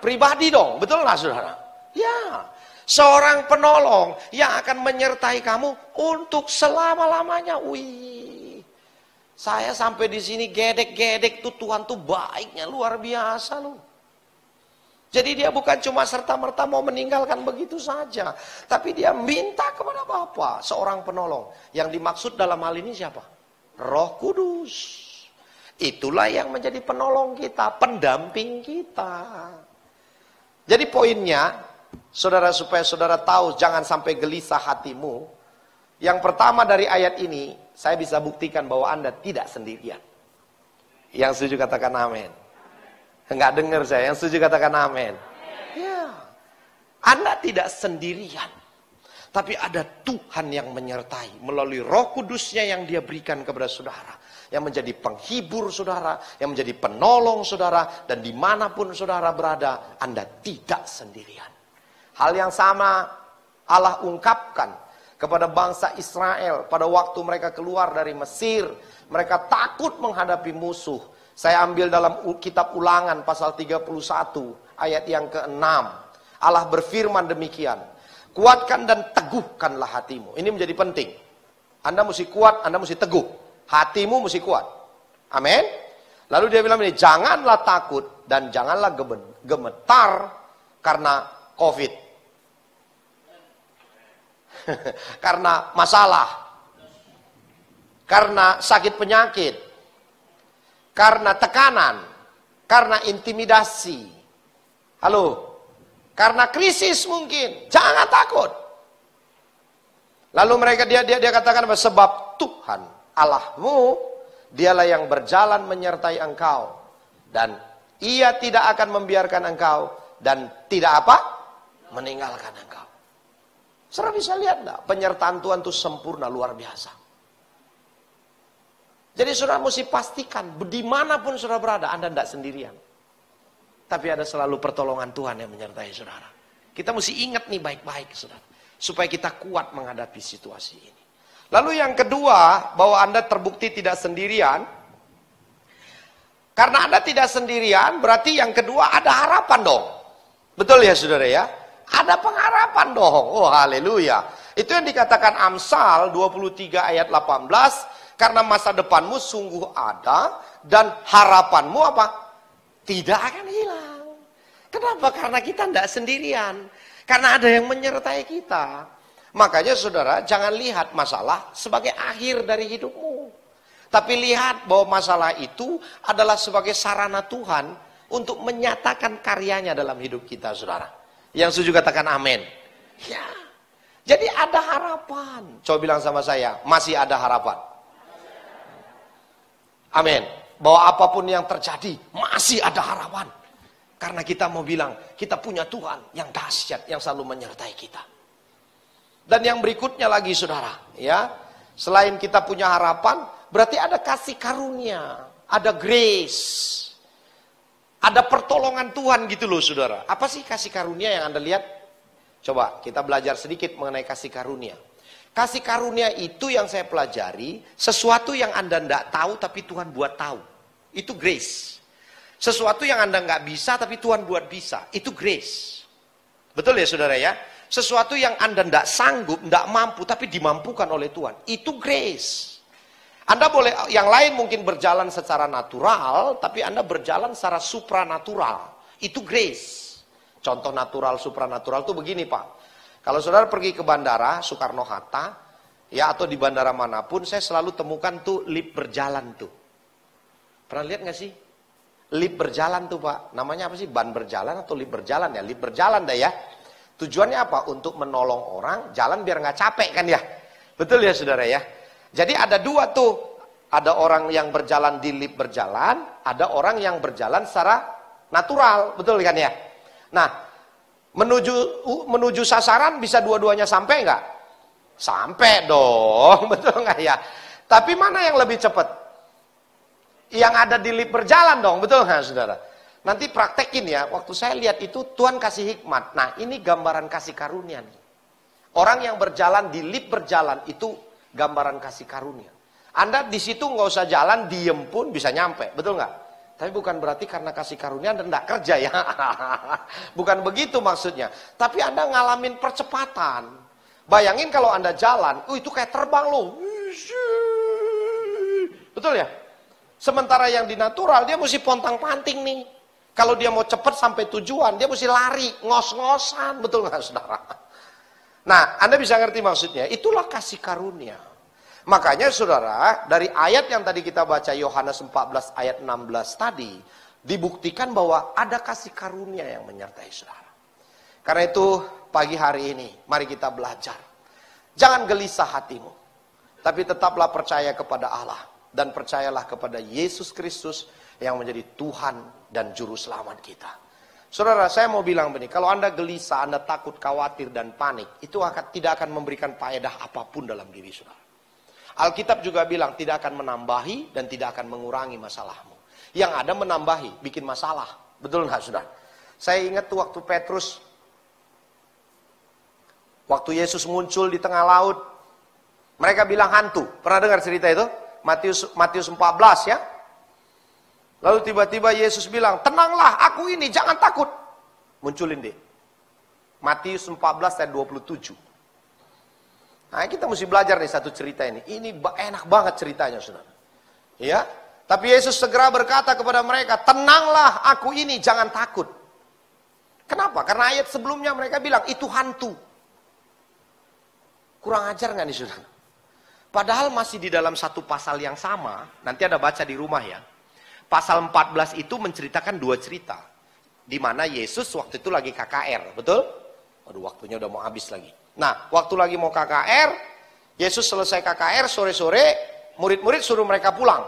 Pribadi dong, betul nggak saudara? Ya, seorang penolong yang akan menyertai kamu untuk selama-lamanya. Wih, saya sampai di sini gedek-gedek tuh, Tuhan tuh baiknya luar biasa loh. Jadi dia bukan cuma serta-merta mau meninggalkan begitu saja. Tapi dia minta kepada Bapa seorang penolong. Yang dimaksud dalam hal ini siapa? Roh Kudus. Itulah yang menjadi penolong kita, pendamping kita. Jadi poinnya, saudara, supaya saudara tahu jangan sampai gelisah hatimu. Yang pertama dari ayat ini, saya bisa buktikan bahwa Anda tidak sendirian. Yang setuju katakan amin. Enggak dengar saya, yang setuju katakan amin. Ya. Anda tidak sendirian. Tapi ada Tuhan yang menyertai melalui Roh Kudusnya yang dia berikan kepada saudara. Yang menjadi penghibur saudara, yang menjadi penolong saudara. Dan dimanapun saudara berada, Anda tidak sendirian. Hal yang sama Allah ungkapkan kepada bangsa Israel pada waktu mereka keluar dari Mesir. Mereka takut menghadapi musuh. Saya ambil dalam kitab Ulangan pasal 31 ayat yang ke-6. Allah berfirman demikian. Kuatkan dan teguhkanlah hatimu. Ini menjadi penting. Anda mesti kuat, Anda mesti teguh. Hatimu mesti kuat. Amin. Lalu dia bilang ini, janganlah takut dan janganlah gemetar karena COVID. Karena masalah. Karena sakit penyakit. Karena tekanan, karena intimidasi. Halo, karena krisis mungkin. Jangan takut. Lalu mereka dia katakan sebab Tuhan Allahmu dialah yang berjalan menyertai engkau dan ia tidak akan membiarkan engkau dan tidak apa? Meninggalkan engkau. Saudara bisa lihat enggak? Penyertaan Tuhan itu sempurna, luar biasa. Jadi saudara mesti pastikan, dimanapun saudara berada, Anda tidak sendirian. Tapi ada selalu pertolongan Tuhan yang menyertai saudara. Kita mesti ingat nih baik-baik saudara. Supaya kita kuat menghadapi situasi ini. Lalu yang kedua, bahwa Anda terbukti tidak sendirian. Karena Anda tidak sendirian, berarti yang kedua ada harapan dong. Betul ya saudara ya? Ada pengharapan dong. Oh haleluya. Itu yang dikatakan Amsal 23 ayat 18. Karena masa depanmu sungguh ada dan harapanmu apa? Tidak akan hilang. Kenapa? Karena kita tidak sendirian. Karena ada yang menyertai kita. Makanya saudara jangan lihat masalah sebagai akhir dari hidupmu. Tapi lihat bahwa masalah itu adalah sebagai sarana Tuhan untuk menyatakan karyanya dalam hidup kita saudara. Yang setuju katakan amin. Ya. Jadi ada harapan. Coba bilang sama saya, masih ada harapan. Amin. Bahwa apapun yang terjadi, masih ada harapan. Karena kita mau bilang, kita punya Tuhan yang dahsyat, yang selalu menyertai kita. Dan yang berikutnya lagi saudara, ya, selain kita punya harapan, berarti ada kasih karunia, ada grace, ada pertolongan Tuhan gitu loh saudara. Apa sih kasih karunia yang Anda lihat? Coba kita belajar sedikit mengenai kasih karunia. Kasih karunia itu yang saya pelajari, sesuatu yang Anda tidak tahu tapi Tuhan buat tahu. Itu grace. Sesuatu yang Anda nggak bisa tapi Tuhan buat bisa. Itu grace. Betul ya saudara ya? Sesuatu yang Anda tidak sanggup, tidak mampu tapi dimampukan oleh Tuhan. Itu grace. Anda boleh, yang lain mungkin berjalan secara natural, tapi Anda berjalan secara supranatural. Itu grace. Contoh natural, supranatural itu begini Pak. Kalau saudara pergi ke bandara Soekarno-Hatta, ya atau di bandara manapun, saya selalu temukan tuh lift berjalan tuh. Pernah lihat nggak sih? Lift berjalan tuh Pak. Namanya apa sih? Ban berjalan atau lift berjalan ya? Lift berjalan dah ya. Tujuannya apa? Untuk menolong orang jalan biar nggak capek kan ya? Betul ya saudara ya? Jadi ada dua tuh Ada orang yang berjalan di lift berjalan, ada orang yang berjalan secara natural, betul kan ya? Nah, menuju sasaran bisa dua-duanya sampai nggak? Sampai dong, betul nggak ya? Tapi mana yang lebih cepat? Yang ada di lift berjalan dong, betul nggak saudara? Nanti praktekin ya, waktu saya lihat itu Tuhan kasih hikmat. Nah, ini gambaran kasih karunia nih. Orang yang berjalan di lift berjalan itu gambaran kasih karunia. Anda di situ nggak usah jalan, diem pun bisa nyampe, betul nggak? Tapi bukan berarti karena kasih karunia Anda nggak kerja ya. Bukan begitu maksudnya. Tapi Anda ngalamin percepatan. Bayangin kalau Anda jalan, itu kayak terbang loh. Betul ya? Sementara yang di natural, dia mesti pontang-panting nih. Kalau dia mau cepat sampai tujuan, dia mesti lari, ngos-ngosan. Betul nggak saudara? Nah, Anda bisa ngerti maksudnya. Itulah kasih karunia. Makanya saudara, dari ayat yang tadi kita baca Yohanes 14 ayat 16 tadi, dibuktikan bahwa ada kasih karunia yang menyertai saudara. Karena itu pagi hari ini, mari kita belajar. Jangan gelisah hatimu, tapi tetaplah percaya kepada Allah. Dan percayalah kepada Yesus Kristus yang menjadi Tuhan dan Juru Selamat kita. Saudara, saya mau bilang begini, kalau Anda gelisah, Anda takut, khawatir, dan panik, itu tidak akan memberikan faedah apapun dalam diri saudara. Alkitab juga bilang tidak akan menambahi dan tidak akan mengurangi masalahmu. Yang ada menambahi, bikin masalah. Betul nggak saudara? Saya ingat tuh waktu Petrus, waktu Yesus muncul di tengah laut, mereka bilang hantu. Pernah dengar cerita itu? Matius 14 ya. Lalu tiba-tiba Yesus bilang, tenanglah, aku ini, jangan takut. Munculin deh. Matius 14 ayat 27. Nah, kita mesti belajar nih satu cerita ini. Ini enak banget ceritanya, saudara. Ya, tapi Yesus segera berkata kepada mereka, tenanglah, aku ini, jangan takut. Kenapa? Karena ayat sebelumnya mereka bilang, itu hantu. Kurang ajar nggak nih, saudara? Padahal masih di dalam satu pasal yang sama. Nanti ada baca di rumah ya. Pasal 14 itu menceritakan dua cerita. Di mana Yesus waktu itu lagi KKR, betul? Waduh, waktunya udah mau habis lagi. Nah, waktu lagi mau KKR, Yesus selesai KKR, sore-sore, murid-murid suruh mereka pulang.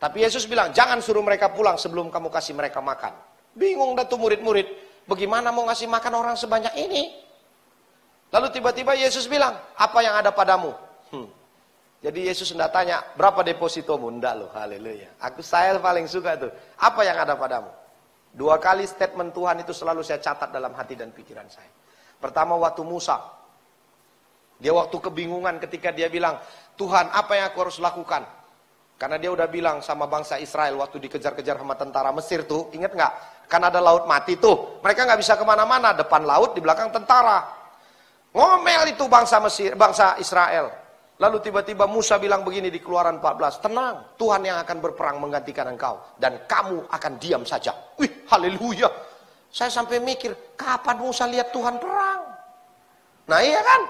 Tapi Yesus bilang, jangan suruh mereka pulang sebelum kamu kasih mereka makan. Bingung dah tuh murid-murid, bagaimana mau ngasih makan orang sebanyak ini? Lalu tiba-tiba Yesus bilang, apa yang ada padamu? Jadi Yesus enggak tanya, berapa depositomu? Enggak loh, haleluya. Saya paling suka tuh, apa yang ada padamu? Dua kali statement Tuhan itu selalu saya catat dalam hati dan pikiran saya. Pertama waktu Musa, dia waktu kebingungan ketika dia bilang, Tuhan apa yang aku harus lakukan? Karena dia udah bilang sama bangsa Israel waktu dikejar-kejar sama tentara Mesir tuh, ingat nggak? Kan ada laut mati tuh, mereka nggak bisa kemana-mana, depan laut, di belakang tentara. Ngomel itu bangsa Mesir, bangsa Israel. Lalu tiba-tiba Musa bilang begini di Keluaran 14, tenang, Tuhan yang akan berperang menggantikan engkau, dan kamu akan diam saja. Wih, haleluya. Saya sampai mikir, kapan Musa lihat Tuhan perang? Nah iya kan?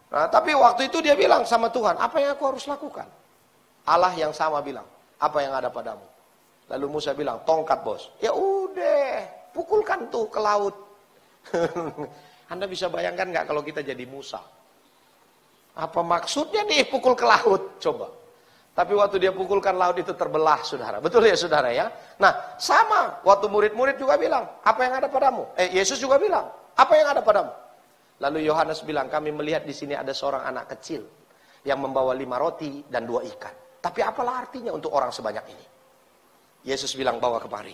Nah, tapi waktu itu dia bilang sama Tuhan, apa yang aku harus lakukan? Allah yang sama bilang, apa yang ada padamu? Lalu Musa bilang, tongkat bos. Ya udah, pukulkan tuh ke laut. Anda bisa bayangkan nggak kalau kita jadi Musa? Apa maksudnya nih pukul ke laut? Coba. Tapi waktu dia pukulkan laut itu terbelah, saudara. Betul ya saudara ya? Nah sama, waktu murid-murid juga bilang, apa yang ada padamu? Yesus juga bilang, apa yang ada padamu? Lalu Yohanes bilang, kami melihat di sini ada seorang anak kecil yang membawa 5 roti dan 2 ikan. Tapi apalah artinya untuk orang sebanyak ini? Yesus bilang, bawa kemari.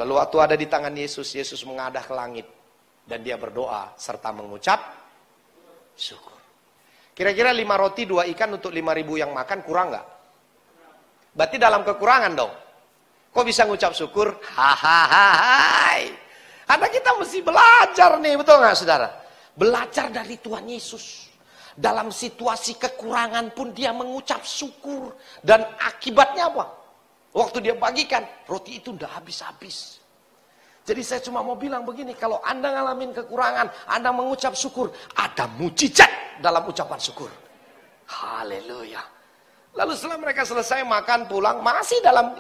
Lalu waktu ada di tangan Yesus, Yesus mengadah ke langit. Dan dia berdoa serta mengucap syukur. Kira-kira 5 roti 2 ikan untuk 5.000 yang makan kurang nggak? Berarti dalam kekurangan dong. Kok bisa ngucap syukur? Hahaha. Karena kita mesti belajar nih, betul nggak saudara? Belajar dari Tuhan Yesus. Dalam situasi kekurangan pun dia mengucap syukur. Dan akibatnya apa? Waktu dia bagikan, roti itu udah habis-habis. Jadi saya cuma mau bilang begini, kalau Anda ngalamin kekurangan, Anda mengucap syukur, ada mujizat dalam ucapan syukur. Haleluya. Lalu setelah mereka selesai makan pulang, masih dalam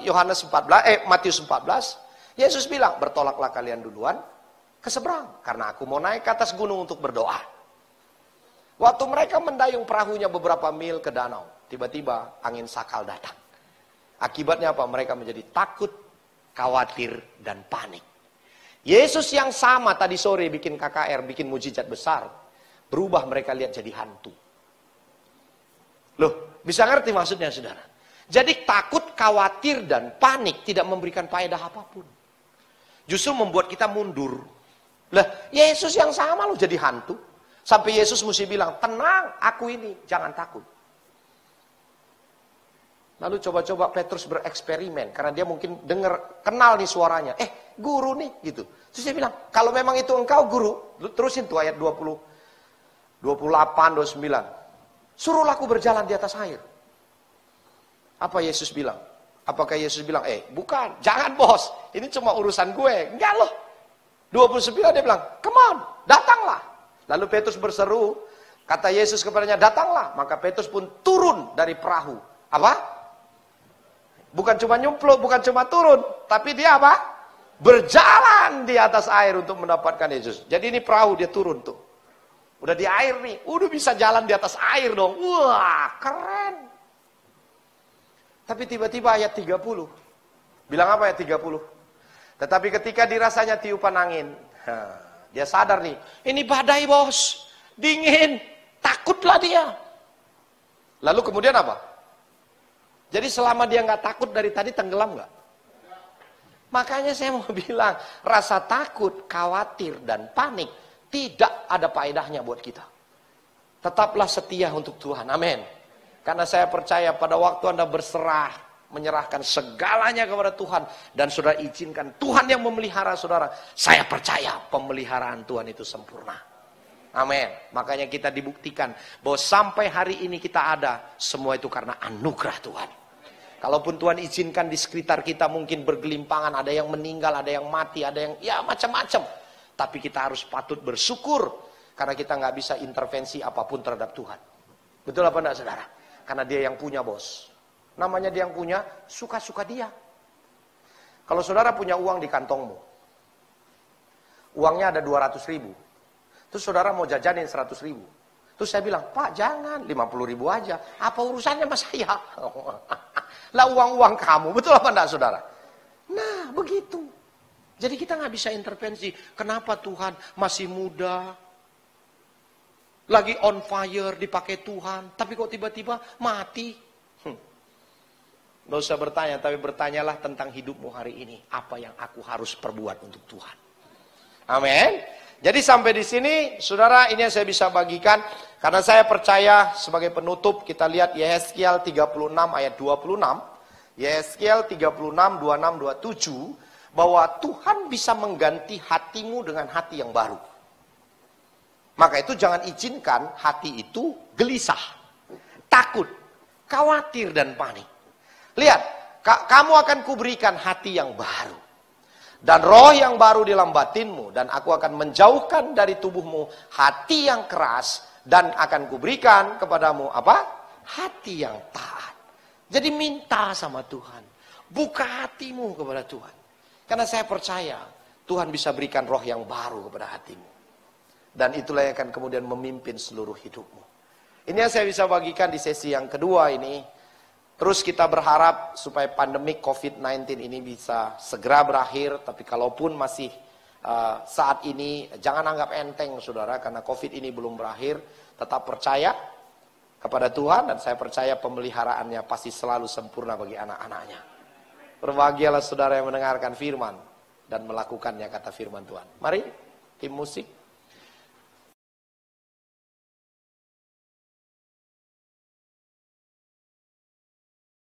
Matius 14, Yesus bilang, bertolaklah kalian duluan ke seberang, karena aku mau naik ke atas gunung untuk berdoa. Waktu mereka mendayung perahunya beberapa mil ke danau, tiba-tiba angin sakal datang. Akibatnya apa? Mereka menjadi takut, khawatir, dan panik. Yesus yang sama tadi sore bikin KKR, bikin mujizat besar, berubah mereka lihat jadi hantu. Loh, bisa ngerti maksudnya saudara? Jadi takut, khawatir, dan panik tidak memberikan faedah apapun. Justru membuat kita mundur. Lah, Yesus yang sama loh jadi hantu. Sampai Yesus mesti bilang, tenang, aku ini, jangan takut. Lalu coba-coba Petrus bereksperimen. Karena dia mungkin kenal nih suaranya. Guru nih, gitu. Terus dia bilang, kalau memang itu engkau guru, terusin tuh ayat 20, 28, 29. Suruhlah aku berjalan di atas air. Apa Yesus bilang? Apakah Yesus bilang, bukan, jangan bos, ini cuma urusan gue. Enggak loh. 29 dia bilang, come on, datanglah. Lalu Petrus berseru, kata Yesus kepadanya, datanglah. Maka Petrus pun turun dari perahu. Apa? Bukan cuma nyemplung, bukan cuma turun, tapi dia apa? Berjalan di atas air untuk mendapatkan Yesus. Jadi ini perahu, dia turun tuh. Udah di air nih, udah bisa jalan di atas air dong. Wah, keren. Tapi tiba-tiba ayat 30. Bilang apa ayat 30? Tetapi ketika dirasanya tiupan angin, dia sadar nih, ini badai bos, dingin, takutlah dia. Lalu kemudian apa? Jadi selama dia nggak takut dari tadi tenggelam nggak? Makanya saya mau bilang, rasa takut, khawatir, dan panik tidak ada faedahnya buat kita. Tetaplah setia untuk Tuhan, amin. Karena saya percaya pada waktu Anda berserah, menyerahkan segalanya kepada Tuhan, dan saudara izinkan Tuhan yang memelihara saudara, saya percaya pemeliharaan Tuhan itu sempurna. Amin. Makanya kita dibuktikan bahwa sampai hari ini kita ada, semua itu karena anugerah Tuhan. Kalaupun Tuhan izinkan di sekitar kita mungkin bergelimpangan, ada yang meninggal, ada yang mati, ada yang ya macam-macam. Tapi kita harus patut bersyukur, karena kita nggak bisa intervensi apapun terhadap Tuhan. Betul apa enggak saudara? Karena dia yang punya bos. Namanya dia yang punya, suka-suka dia. Kalau saudara punya uang di kantongmu, uangnya ada 200.000. Terus saudara mau jajanin 100.000. Terus saya bilang, Pak jangan, 50.000 aja. Apa urusannya sama saya? Lah uang-uang kamu, betul apa enggak saudara? Nah begitu. Jadi kita nggak bisa intervensi. Kenapa Tuhan masih muda? Lagi on fire, dipakai Tuhan, tapi kok tiba-tiba mati? Nggak usah bertanya, tapi bertanyalah tentang hidupmu hari ini. Apa yang aku harus perbuat untuk Tuhan? Amin. Jadi sampai di sini, saudara, ini yang saya bisa bagikan. Karena saya percaya sebagai penutup, kita lihat Yehezkiel 36 ayat 26. Yehezkiel 36, 26, 27. Bahwa Tuhan bisa mengganti hatimu dengan hati yang baru. Maka itu jangan izinkan hati itu gelisah, takut, khawatir, dan panik. Lihat, kamu akan kuberikan hati yang baru. Dan roh yang baru di dalam batinmu. Dan aku akan menjauhkan dari tubuhmu hati yang keras. Dan akan kuberikan kepadamu apa? Hati yang taat. Jadi minta sama Tuhan. Buka hatimu kepada Tuhan. Karena saya percaya Tuhan bisa berikan roh yang baru kepada hatimu. Dan itulah yang akan kemudian memimpin seluruh hidupmu. Ini yang saya bisa bagikan di sesi yang kedua ini. Terus kita berharap supaya pandemi COVID-19 ini bisa segera berakhir. Tapi kalaupun masih saat ini, jangan anggap enteng saudara. Karena COVID ini belum berakhir. Tetap percaya kepada Tuhan. Dan saya percaya pemeliharaannya pasti selalu sempurna bagi anak-anaknya. Berbahagialah saudara yang mendengarkan firman. Dan melakukannya kata firman Tuhan. Mari tim musik.